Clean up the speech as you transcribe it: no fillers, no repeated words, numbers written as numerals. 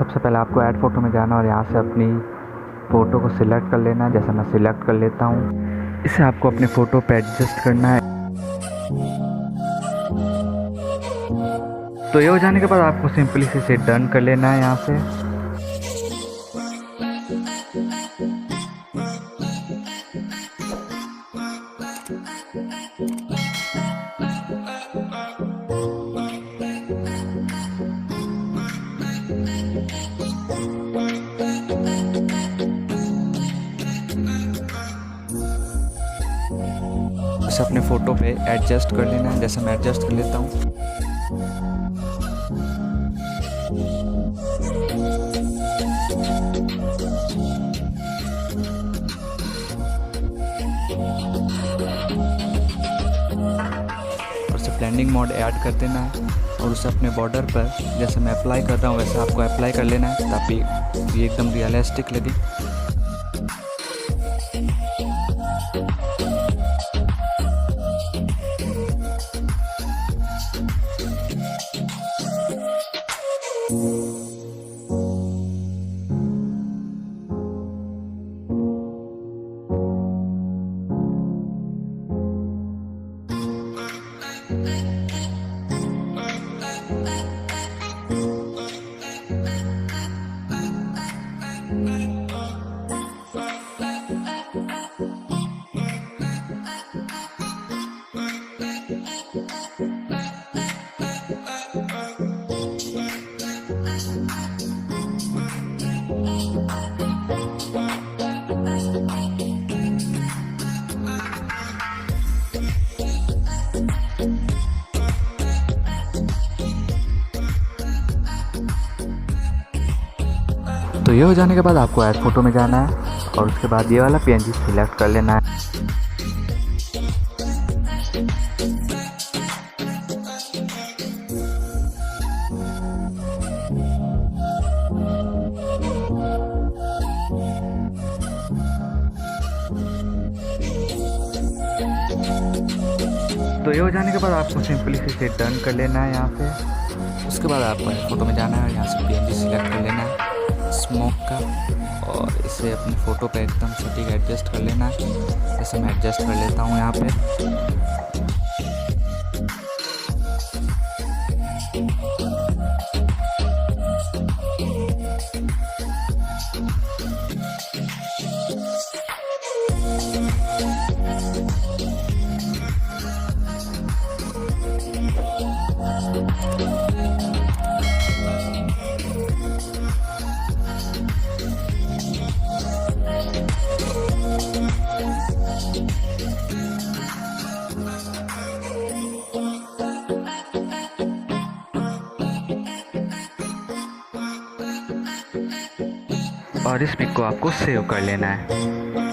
सबसे पहले आपको ऐड फ़ोटो में जाना और यहाँ से अपनी फ़ोटो को सिलेक्ट कर लेना है। जैसे मैं सिलेक्ट कर लेता हूँ, इसे आपको अपने फ़ोटो पे एडजस्ट करना है। तो ये हो जाने के बाद आपको सिंपली से इसे डन कर लेना है यहाँ से। उसे अपने फ़ोटो पे एडजस्ट कर लेना है। जैसे मैं एडजस्ट कर लेता हूँ। और उसे ब्लेंडिंग मोड ऐड कर देना है और उसे अपने बॉर्डर पर जैसे मैं अप्लाई कर रहा हूँ वैसे आपको अप्लाई कर लेना है ताकि ये एकदम रियलिस्टिक लगे। तो ये हो जाने के बाद आपको ऐड फ़ोटो में जाना है और उसके बाद ये वाला PNG सिलेक्ट कर लेना है। तो ये हो जाने के बाद आपको सिंपली से इसे डन कर लेना है यहाँ पे। उसके बाद आपको फ़ोटो में जाना है, यहाँ से PNG सिलेक्ट कर लेना है स्मोक का और इसे अपनी फ़ोटो पे एकदम सटीक एडजस्ट कर लेना है। जैसे मैं एडजस्ट कर लेता हूँ यहाँ पे। और इस पिक को आपको सेव कर लेना है।